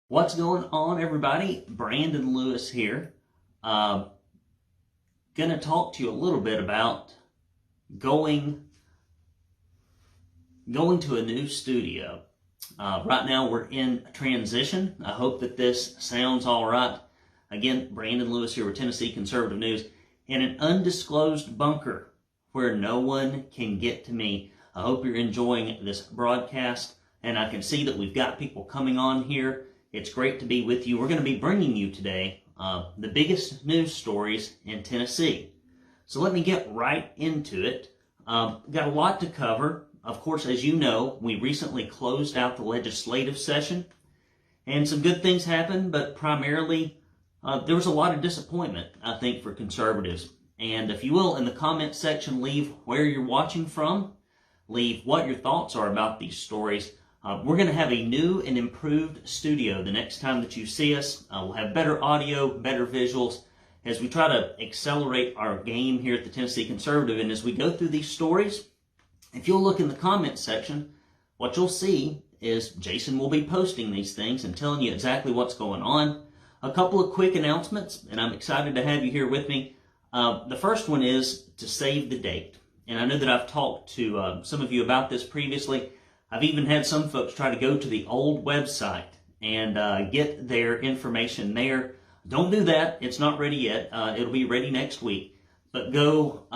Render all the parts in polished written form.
What's going on, everybody? Brandon Lewis here. Going to talk to you a little bit about going to a new studio. Right now we're in transition. I hope that this sounds all right. Again, Brandon Lewis here with Tennessee Conservative News in an undisclosed bunker where no one can get to me. I hope you're enjoying this broadcast, and I can see that we've got people coming on here. It's great to be with you. We're going to be bringing you today the biggest news stories in Tennessee. So let me get right into it. Got a lot to cover. Of course, as you know, we recently closed out the legislative session, and some good things happened, but primarily there was a lot of disappointment, I think, for conservatives. And if you will, in the comment section, leave where you're watching from, leave what your thoughts are about these stories. We're going to have a new and improved studio the next time that you see us. We'll have better audio, better visuals, as we try to accelerate our game here at the Tennessee Conservative. And as we go through these stories, if you'll look in the comments section, what you'll see is Jason will be posting these things and telling you exactly what's going on. A couple of quick announcements, and I'm excited to have you here with me. The first one is to save the date. And I know that I've talked to some of you about this previously. I've even had some folks try to go to the old website and get their information there. Don't do that. It's not ready yet. It'll be ready next week. But go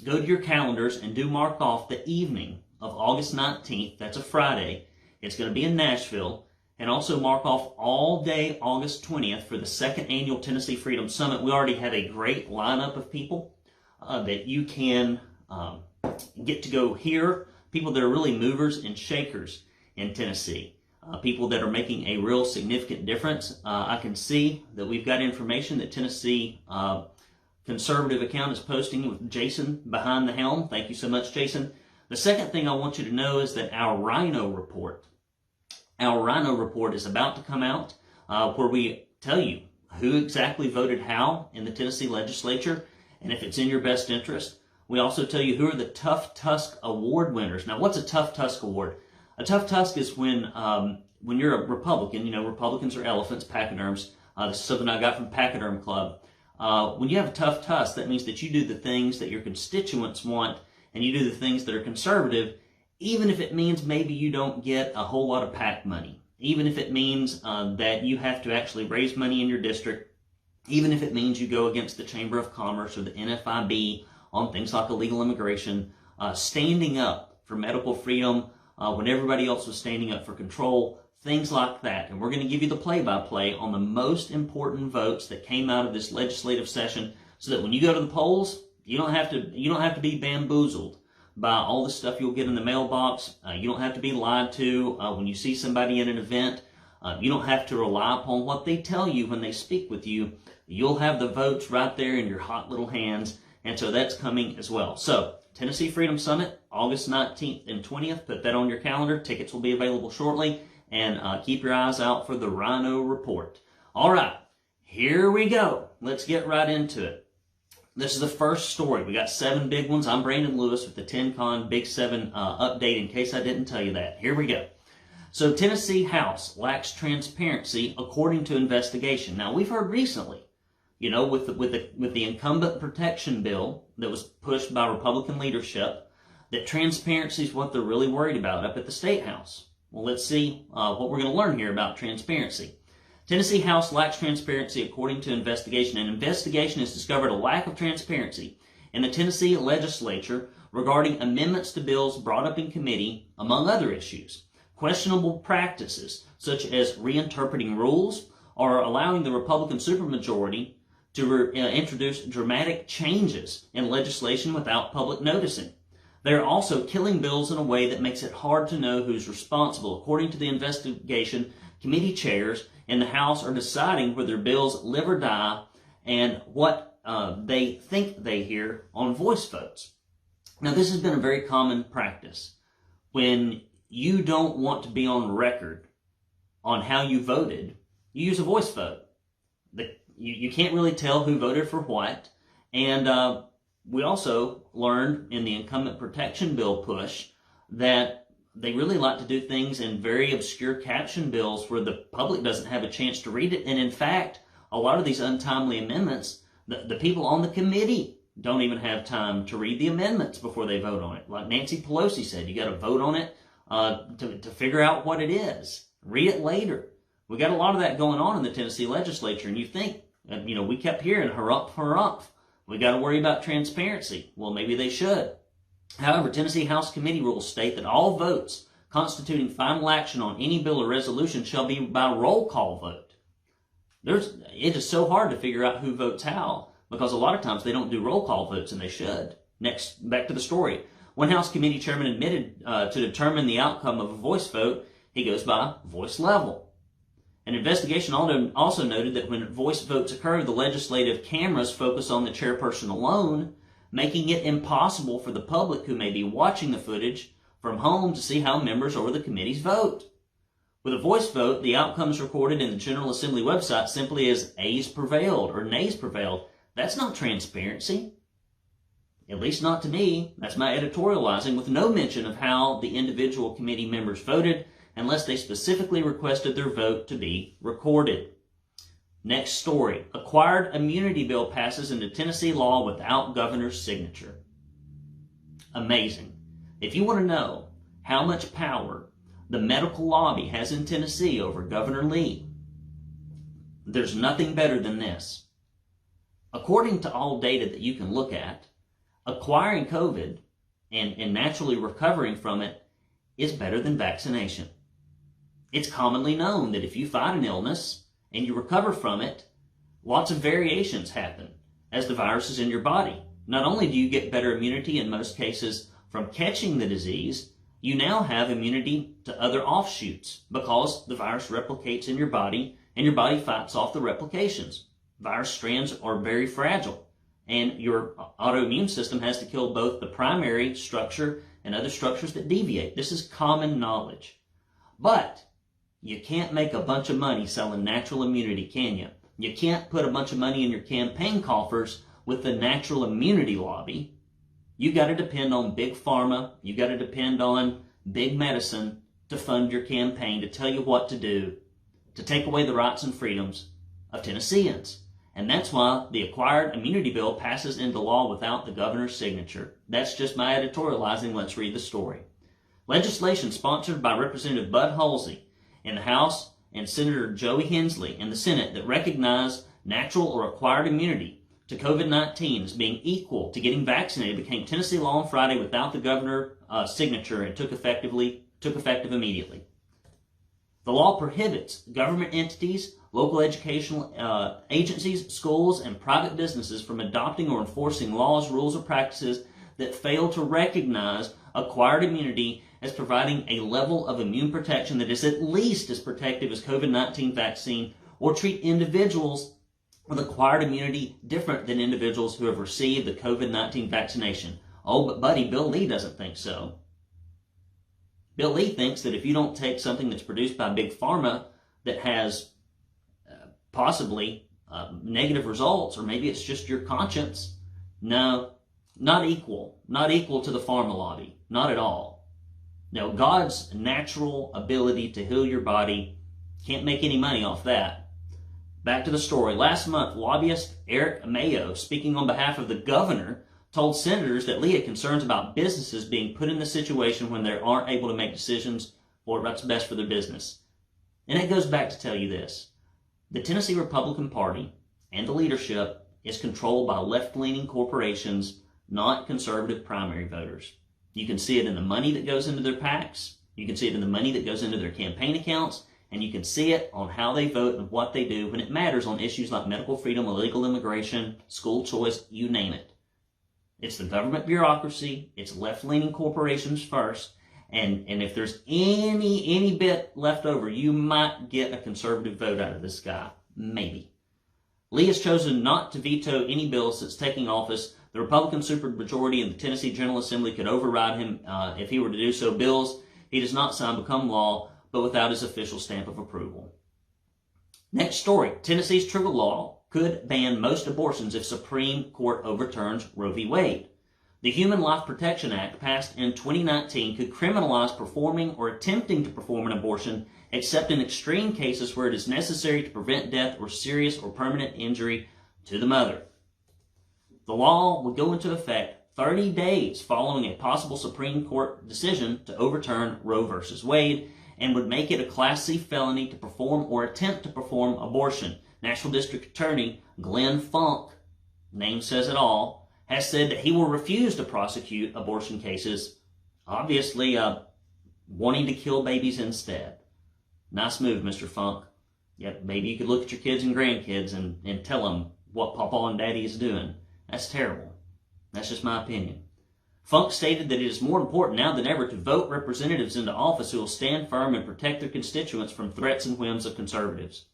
to your calendars and do mark off the evening of August 19th. That's a Friday. It's going to be in Nashville. And also mark off all day August 20th for the second annual Tennessee Freedom Summit. We already have a great lineup of people that you can get to go hear. People that are really movers and shakers in Tennessee. People that are making a real significant difference. I can see that we've got information that Tennessee Conservative account is posting with Jason behind the helm. Thank you so much, Jason. The second thing I want you to know is that our RINO report is about to come out where we tell you who exactly voted how in the Tennessee Legislature and if it's in your best interest. We also tell you who are the Tough Tusk Award winners. Now, what's a Tough Tusk Award? A Tough Tusk is when you're a Republican. You know, Republicans are elephants, pachyderms. This is something I got from Pachyderm Club. When you have a tough tusk, that means that you do the things that your constituents want, and you do the things that are conservative, even if it means maybe you don't get a whole lot of PAC money, even if it means that you have to actually raise money in your district, even if it means you go against the Chamber of Commerce or the NFIB on things like illegal immigration, standing up for medical freedom when everybody else was standing up for control, things like that. And we're going to give you the play-by-play on the most important votes that came out of this legislative session, so that when you go to the polls, you don't have to be bamboozled by all the stuff you'll get in the mailbox. You don't have to be lied to when you see somebody at an event. You don't have to rely upon what they tell you when they speak with you. You'll have the votes right there in your hot little hands. And so that's coming as well. So, Tennessee Freedom Summit, August 19th and 20th. Put that on your calendar. Tickets will be available shortly. And keep your eyes out for the RINO report. All right, here we go. Let's get right into it. This is the first story. We got 7 big ones. I'm Brandon Lewis with the TennCon Big 7 update, in case I didn't tell you that. Here we go. So, Tennessee House lacks transparency according to investigation. Now, we've heard recently, you know, with the incumbent protection bill that was pushed by Republican leadership, that transparency is what they're really worried about up at the State House. Well, let's see what we're going to learn here about transparency. Tennessee House lacks transparency according to investigation. An investigation has discovered a lack of transparency in the Tennessee Legislature regarding amendments to bills brought up in committee, among other issues. Questionable practices, such as reinterpreting rules or allowing the Republican supermajority to introduce dramatic changes in legislation without public noticing. They are also killing bills in a way that makes it hard to know who's responsible. According to the investigation, committee chairs in the House are deciding whether bills live or die and what they think they hear on voice votes. Now, this has been a very common practice. When you don't want to be on record on how you voted, you use a voice vote. You can't really tell who voted for what. And we also learned in the incumbent protection bill push that they really like to do things in very obscure caption bills where the public doesn't have a chance to read it. And in fact, a lot of these untimely amendments, the people on the committee don't even have time to read the amendments before they vote on it. Like Nancy Pelosi said, you got to vote on it to figure out what it is. Read it later. We got a lot of that going on in the Tennessee legislature, and you think, we kept hearing harumph, harumph. We got to worry about transparency. Well, maybe they should. However, Tennessee House committee rules state that all votes constituting final action on any bill or resolution shall be by roll call vote. It is so hard to figure out who votes how, because a lot of times they don't do roll call votes, and they should. Next, back to the story. One House committee chairman admitted to determine the outcome of a voice vote, he goes by voice level. An investigation also noted that when voice votes occur, the legislative cameras focus on the chairperson alone, making it impossible for the public who may be watching the footage from home to see how members or the committees vote. With a voice vote, the outcome is recorded in the General Assembly website simply as ayes prevailed or nays prevailed. That's not transparency. At least not to me. That's my editorializing, with no mention of how the individual committee members voted unless they specifically requested their vote to be recorded. Next story. Acquired immunity bill passes into Tennessee law without governor's signature. Amazing. If you want to know how much power the medical lobby has in Tennessee over Governor Lee, there's nothing better than this. According to all data that you can look at, acquiring COVID and naturally recovering from it is better than vaccination. It's commonly known that if you fight an illness and you recover from it, lots of variations happen as the virus is in your body. Not only do you get better immunity in most cases from catching the disease, you now have immunity to other offshoots because the virus replicates in your body and your body fights off the replications. Virus strands are very fragile, and your autoimmune system has to kill both the primary structure and other structures that deviate. This is common knowledge. But you can't make a bunch of money selling natural immunity, can you? You can't put a bunch of money in your campaign coffers with the natural immunity lobby. You got to depend on big pharma. You got to depend on big medicine to fund your campaign, to tell you what to do, to take away the rights and freedoms of Tennesseans. And that's why the acquired immunity bill passes into law without the governor's signature. That's just my editorializing. Let's read the story. Legislation sponsored by Representative Bud Halsey in the House and Senator Joey Hensley in the Senate that recognize natural or acquired immunity to COVID-19 as being equal to getting vaccinated became Tennessee law on Friday without the governor's signature and took effective immediately. The law prohibits government entities, local educational agencies, schools, and private businesses from adopting or enforcing laws, rules, or practices that fail to recognize acquired immunity as providing a level of immune protection that is at least as protective as COVID-19 vaccine, or treat individuals with acquired immunity different than individuals who have received the COVID-19 vaccination. Oh, but buddy, Bill Lee doesn't think so. Bill Lee thinks that if you don't take something that's produced by Big Pharma that has possibly negative results, or maybe it's just your conscience, no, not equal to the pharma lobby, not at all. Now, God's natural ability to heal your body, can't make any money off that. Back to the story. Last month, lobbyist Eric Mayo, speaking on behalf of the governor, told senators that Lee had concerns about businesses being put in the situation when they aren't able to make decisions for what's best for their business. And it goes back to tell you this. The Tennessee Republican Party and the leadership is controlled by left-leaning corporations, not conservative primary voters. You can see it in the money that goes into their PACs. You can see it in the money that goes into their campaign accounts. And you can see it on how they vote and what they do when it matters on issues like medical freedom, illegal immigration, school choice, you name it. It's the government bureaucracy. It's left-leaning corporations first. And if there's any bit left over, you might get a conservative vote out of this guy. Maybe. Lee has chosen not to veto any bills since taking office. The Republican supermajority in the Tennessee General Assembly could override him if he were to do so. Bills he does not sign become law, but without his official stamp of approval. Next story. Tennessee's trigger law could ban most abortions if Supreme Court overturns Roe v. Wade. The Human Life Protection Act, passed in 2019, could criminalize performing or attempting to perform an abortion, except in extreme cases where it is necessary to prevent death or serious or permanent injury to the mother. The law would go into effect 30 days following a possible Supreme Court decision to overturn Roe v. Wade, and would make it a Class C felony to perform or attempt to perform abortion. National District Attorney Glenn Funk, name says it all, has said that he will refuse to prosecute abortion cases, obviously wanting to kill babies instead. Nice move, Mr. Funk. Yeah, maybe you could look at your kids and grandkids and tell them what Papa and Daddy is doing. That's terrible. That's just my opinion. Funk stated that it is more important now than ever to vote representatives into office who will stand firm and protect their constituents from threats and whims of conservatives.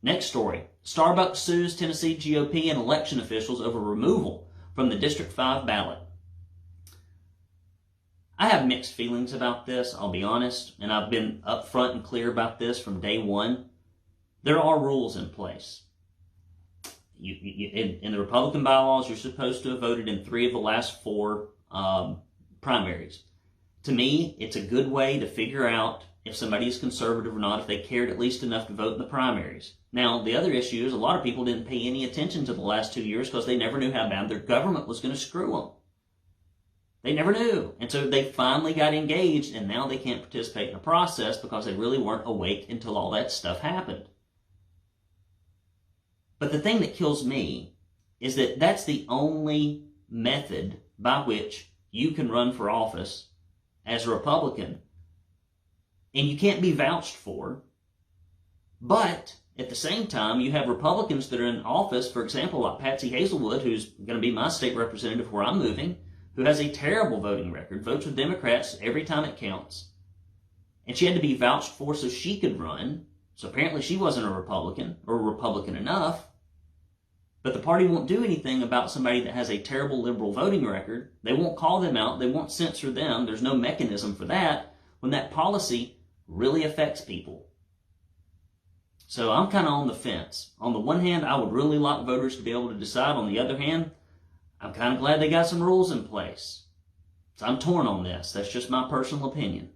Next story. Starbucks sues Tennessee GOP and election officials over removal from the District 5 ballot. I have mixed feelings about this, I'll be honest, and I've been upfront and clear about this from day one. There are rules in place. In the Republican bylaws, you're supposed to have voted in 3 of the last 4 primaries. To me, it's a good way to figure out if somebody is conservative or not, if they cared at least enough to vote in the primaries. Now, the other issue is a lot of people didn't pay any attention to the last 2 years because they never knew how bad their government was going to screw them. They never knew. And so they finally got engaged, and now they can't participate in the process because they really weren't awake until all that stuff happened. But the thing that kills me is that that's the only method by which you can run for office as a Republican. And you can't be vouched for. But at the same time, you have Republicans that are in office, for example, like Patsy Hazelwood, who's going to be my state representative where I'm moving, who has a terrible voting record, votes with Democrats every time it counts. And she had to be vouched for so she could run. So apparently she wasn't a Republican, or Republican enough. But the party won't do anything about somebody that has a terrible liberal voting record. They won't call them out. They won't censor them. There's no mechanism for that when that policy really affects people. So I'm kind of on the fence. On the one hand, I would really like voters to be able to decide. On the other hand, I'm kind of glad they got some rules in place. So I'm torn on this. That's just my personal opinion.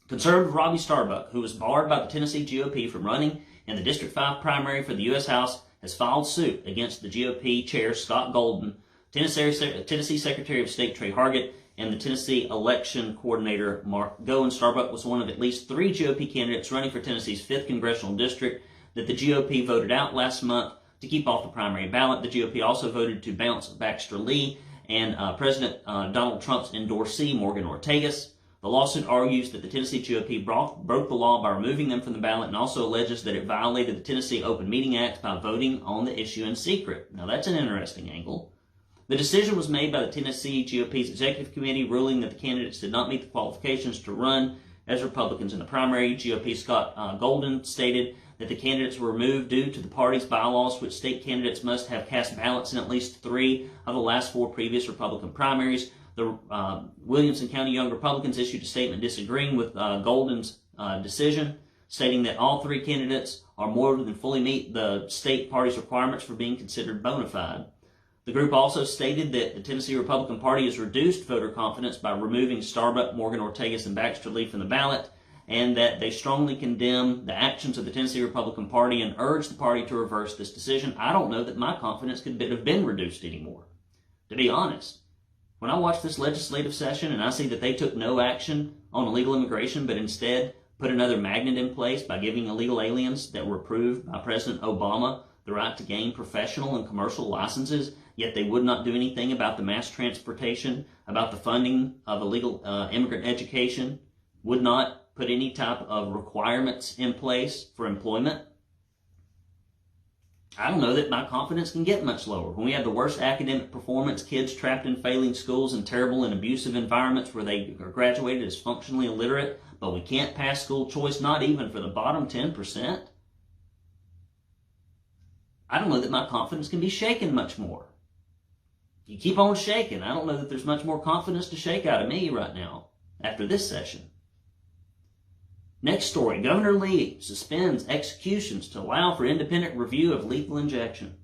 Conservative Robbie Starbuck, who was barred by the Tennessee GOP from running in the District 5 primary for the U.S. House, has filed suit against the GOP chair, Scott Golden, Tennessee Secretary of State Trey Hargett, and the Tennessee election coordinator, Mark Goen. Starbuck was one of at least 3 GOP candidates running for Tennessee's 5th congressional district that the GOP voted out last month to keep off the primary ballot. The GOP also voted to bounce Baxter Lee and President Donald Trump's endorsee, Morgan Ortagus. The lawsuit argues that the Tennessee GOP broke the law by removing them from the ballot, and also alleges that it violated the Tennessee Open Meeting Act by voting on the issue in secret. Now that's an interesting angle. The decision was made by the Tennessee GOP's Executive Committee, ruling that the candidates did not meet the qualifications to run as Republicans in the primary. GOP Scott Golden stated that the candidates were removed due to the party's bylaws, which state candidates must have cast ballots in at least 3 of the last 4 previous Republican primaries. The Williamson County Young Republicans issued a statement disagreeing with Golden's decision, stating that all 3 candidates are more than fully meet the state party's requirements for being considered bona fide. The group also stated that the Tennessee Republican Party has reduced voter confidence by removing Starbuck, Morgan Ortagus, and Baxter Lee from the ballot, and that they strongly condemn the actions of the Tennessee Republican Party and urge the party to reverse this decision. I don't know that my confidence could have been reduced anymore, to be honest. When I watch this legislative session and I see that they took no action on illegal immigration, but instead put another magnet in place by giving illegal aliens that were approved by President Obama the right to gain professional and commercial licenses, yet they would not do anything about the mass transportation, about the funding of illegal immigrant education, would not put any type of requirements in place for employment. I don't know that my confidence can get much lower. When we have the worst academic performance, kids trapped in failing schools and terrible and abusive environments where they are graduated as functionally illiterate, but we can't pass school choice, not even for the bottom 10%. I don't know that my confidence can be shaken much more. You keep on shaking. I don't know that there's much more confidence to shake out of me right now after this session. Next story, Governor Lee suspends executions to allow for independent review of lethal injection.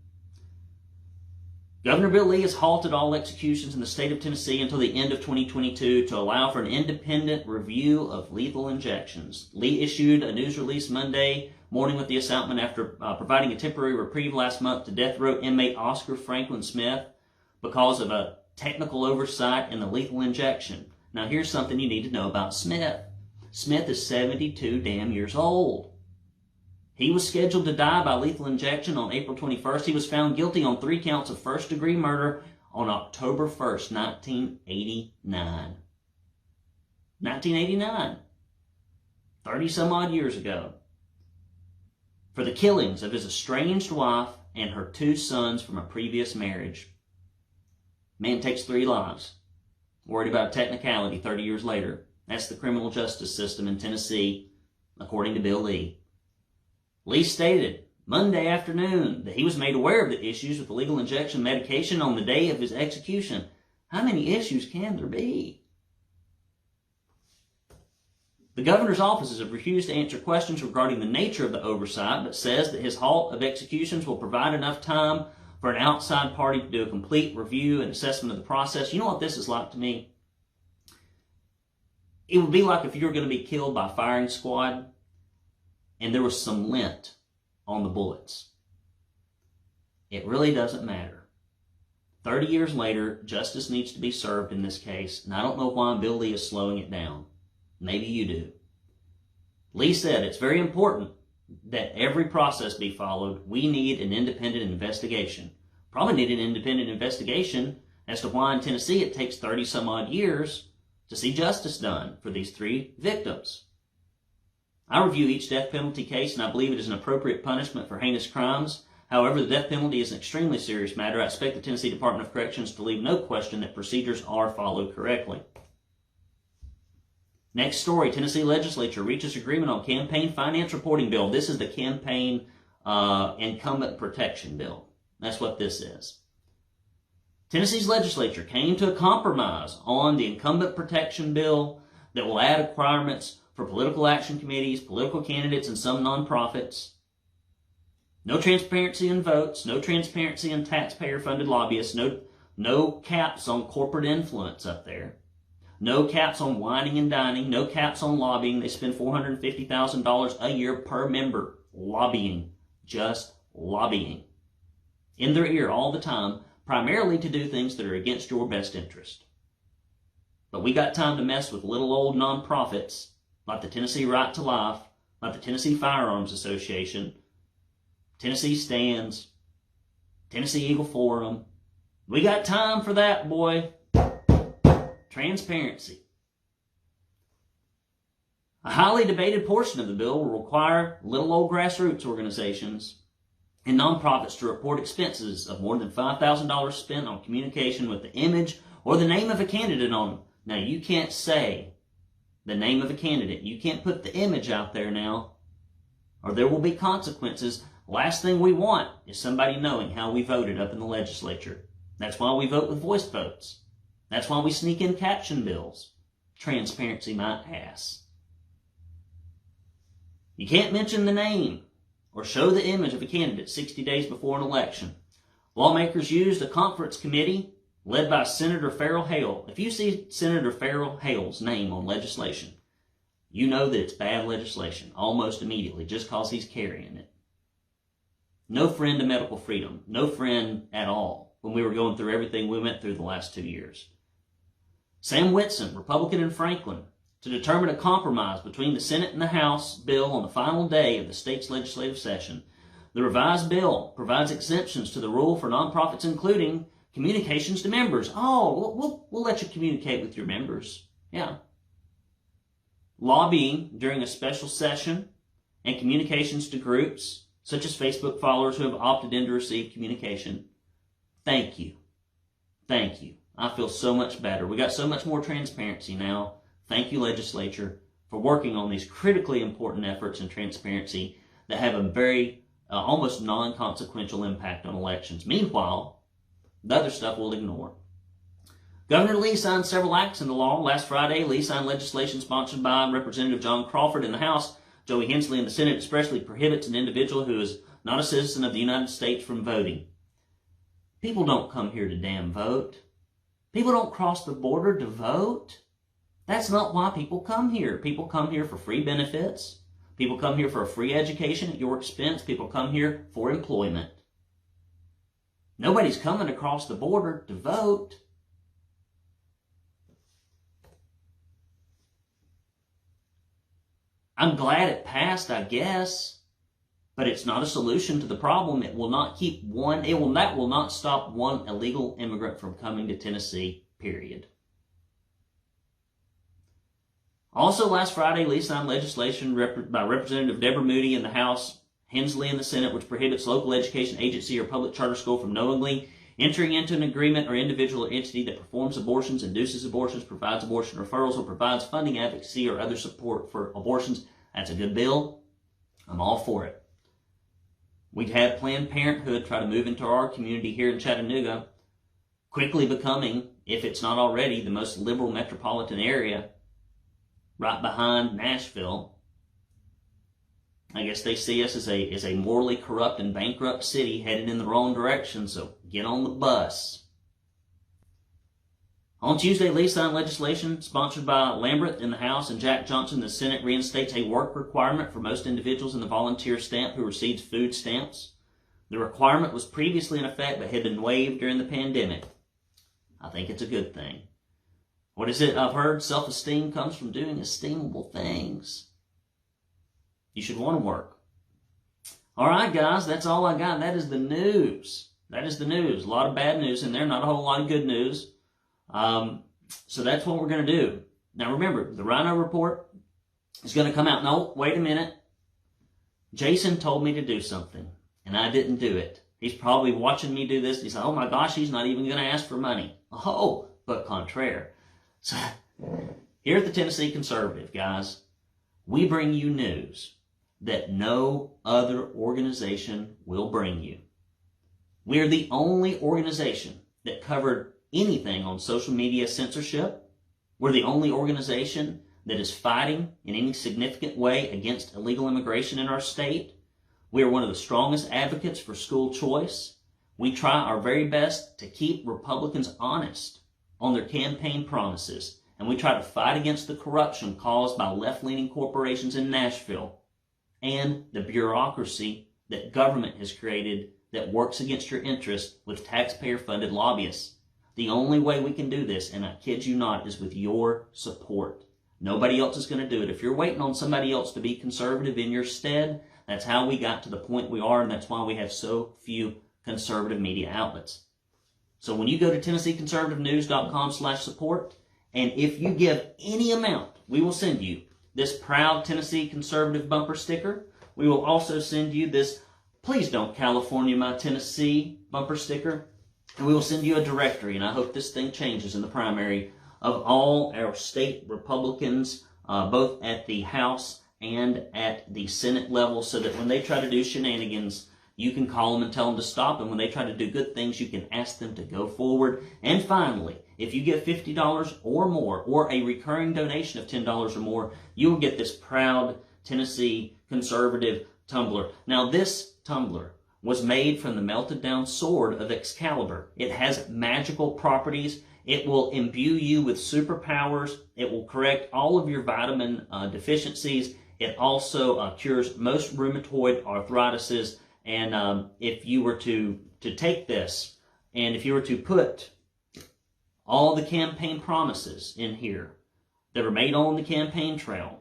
Governor Bill Lee has halted all executions in the state of Tennessee until the end of 2022 to allow for an independent review of lethal injections. Lee issued a news release Monday morning with the assignment after providing a temporary reprieve last month to death row inmate Oscar Franklin Smith because of a technical oversight in the lethal injection. Now here's something you need to know about Smith. Smith is 72 damn years old. He was scheduled to die by lethal injection on April 21st. He was found guilty on 3 counts of first-degree murder on October 1st, 1989. 1989. 30-some-odd years ago. For the killings of his estranged wife and her 2 sons from a previous marriage. Man takes 3 lives. Worried about a technicality 30 years later. That's the criminal justice system in Tennessee, according to Bill Lee. Lee stated Monday afternoon that he was made aware of the issues with the legal injection medication on the day of his execution. How many issues can there be? The governor's offices have refused to answer questions regarding the nature of the oversight, but says that his halt of executions will provide enough time for an outside party to do a complete review and assessment of the process. You know what this is like to me? It would be like if you were going to be killed by a firing squad and there was some lint on the bullets. It really doesn't matter. 30 years later, justice needs to be served in this case, and I don't know why Bill Lee is slowing it down. Maybe you do. Lee said it's very important that every process be followed. We need an independent investigation. Probably need an independent investigation as to why in Tennessee it takes 30-some-odd years to see justice done for these 3 victims. I review each death penalty case, and I believe it is an appropriate punishment for heinous crimes. However, the death penalty is an extremely serious matter. I expect the Tennessee Department of Corrections to leave no question that procedures are followed correctly. Next story, Tennessee Legislature reaches agreement on campaign finance reporting bill. This is the campaign incumbent protection bill. That's what this is. Tennessee's legislature came to a compromise on the incumbent protection bill that will add requirements for political action committees, political candidates, and some nonprofits. No transparency in votes, no transparency in taxpayer-funded lobbyists, no caps on corporate influence up there, no caps on whining and dining, no caps on lobbying. They spend $450,000 a year per member lobbying, just lobbying, in their ear all the time, primarily to do things that are against your best interest. But we got time to mess with little old nonprofits like the Tennessee Right to Life, like the Tennessee Firearms Association, Tennessee Stands, Tennessee Eagle Forum. We got time for that, boy. Transparency. A highly debated portion of the bill will require little old grassroots organizations and nonprofits to report expenses of more than $5,000 spent on communication with the image or the name of a candidate on them. Now, you can't say the name of a candidate. You can't put the image out there now, or there will be consequences. Last thing we want is somebody knowing how we voted up in the legislature. That's why we vote with voice votes. That's why we sneak in caption bills. Transparency my ass. You can't mention the name or show the image of a candidate 60 days before an election. Lawmakers used a conference committee led by Senator Farrell Hale. If you see Senator Farrell Hale's name on legislation, you know that it's bad legislation almost immediately just because he's carrying it. No friend to medical freedom. No friend at all when we were going through everything we went through the last 2 years. Sam Whitson, Republican in Franklin, to determine a compromise between the Senate and the House bill on the final day of the state's legislative session. The revised bill provides exemptions to the rule for nonprofits, including communications to members. Oh, we'll let you communicate with your members. Yeah. Lobbying during a special session and communications to groups, such as Facebook followers who have opted in to receive communication. Thank you. Thank you. I feel so much better. We got so much more transparency now. Thank you, legislature, for working on these critically important efforts in transparency that have a very almost non-consequential impact on elections. Meanwhile, the other stuff we'll ignore. Governor Lee signed several acts into law. Last Friday, Lee signed legislation sponsored by Representative John Crawford in the House. Joey Hensley in the Senate expressly prohibits an individual who is not a citizen of the United States from voting. People don't come here to damn vote. People don't cross the border to vote. That's not why people come here. People come here for free benefits. People come here for a free education at your expense. People come here for employment. Nobody's coming across the border to vote. I'm glad it passed, I guess, but it's not a solution to the problem. It will not that will not stop one illegal immigrant from coming to Tennessee, period. Also, last Friday, Lee signed legislation by Representative Deborah Moody in the House, Hensley in the Senate, which prohibits local education agency or public charter school from knowingly entering into an agreement or individual or entity that performs abortions, induces abortions, provides abortion referrals, or provides funding, advocacy, or other support for abortions. That's a good bill. I'm all for it. We've had Planned Parenthood try to move into our community here in Chattanooga, quickly becoming, if it's not already, the most liberal metropolitan area, right behind Nashville. I guess they see us as a morally corrupt and bankrupt city headed in the wrong direction, so get on the bus. On Tuesday, Lee signed legislation sponsored by Lamberth in the House and Jack Johnson in the Senate reinstates a work requirement for most individuals in the volunteer stamp who receives food stamps. The requirement was previously in effect but had been waived during the pandemic. I think it's a good thing. What is it I've heard? Self-esteem comes from doing esteemable things. You should want to work. All right, guys, that's all I got. That is the news. That is the news. A lot of bad news in there, not a whole lot of good news. So that's what we're going to do. Now remember, the RINO report is going to come out. No, wait a minute. Jason told me to do something, and I didn't do it. He's probably watching me do this. He's like, oh my gosh, he's not even going to ask for money. Oh, but contraire. So here at the Tennessee Conservative, guys, we bring you news that no other organization will bring you. We are the only organization that covered anything on social media censorship. We're the only organization that is fighting in any significant way against illegal immigration in our state. We are one of the strongest advocates for school choice. We try our very best to keep Republicans honest on their campaign promises, and we try to fight against the corruption caused by left-leaning corporations in Nashville and the bureaucracy that government has created that works against your interests with taxpayer-funded lobbyists. The only way we can do this, and I kid you not, is with your support. Nobody else is going to do it. If you're waiting on somebody else to be conservative in your stead, that's how we got to the point we are, and that's why we have so few conservative media outlets. So when you go to TennesseeConservativeNews.com/support, and if you give any amount, we will send you this proud Tennessee Conservative bumper sticker. We will also send you this Please Don't California My Tennessee bumper sticker. And we will send you a directory, and I hope this thing changes in the primary, of all our state Republicans, both at the House and at the Senate level, so that when they try to do shenanigans, you can call them and tell them to stop. And when they try to do good things, you can ask them to go forward. And finally, if you give $50 or more, or a recurring donation of $10 or more, you will get this proud Tennessee Conservative tumbler. Now, this tumbler was made from the melted down sword of Excalibur. It has magical properties. It will imbue you with superpowers. It will correct all of your vitamin deficiencies. It also cures most rheumatoid arthritises. And if you were to take this, and if you were to put all the campaign promises in here that are made on the campaign trail,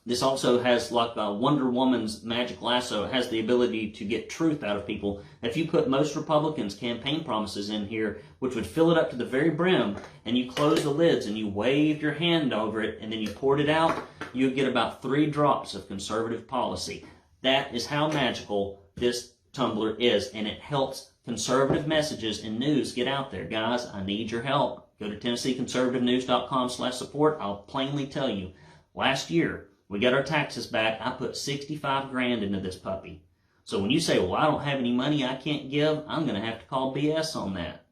this also has, like Wonder Woman's magic lasso, it has the ability to get truth out of people. If you put most Republicans' campaign promises in here, which would fill it up to the very brim, and you close the lids and you waved your hand over it and then you poured it out, you would get about 3 drops of conservative policy. That is how magical this tumbler is, and it helps conservative messages and news get out there. Guys, I need your help. Go to TennesseeConservativeNews.com/support. I'll plainly tell you, last year, we got our taxes back. I put $65 grand into this puppy. So when you say, well, I don't have any money I can't give, I'm going to have to call BS on that.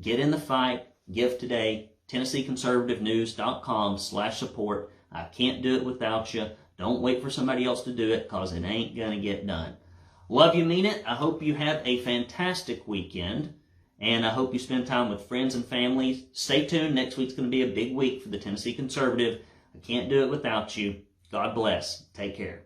Get in the fight. Give today. TennesseeConservativeNews.com/support. I can't do it without you. Don't wait for somebody else to do it, because it ain't going to get done. Love you, mean it. I hope you have a fantastic weekend. And I hope you spend time with friends and family. Stay tuned. Next week's going to be a big week for the Tennessee Conservative. I can't do it without you. God bless. Take care.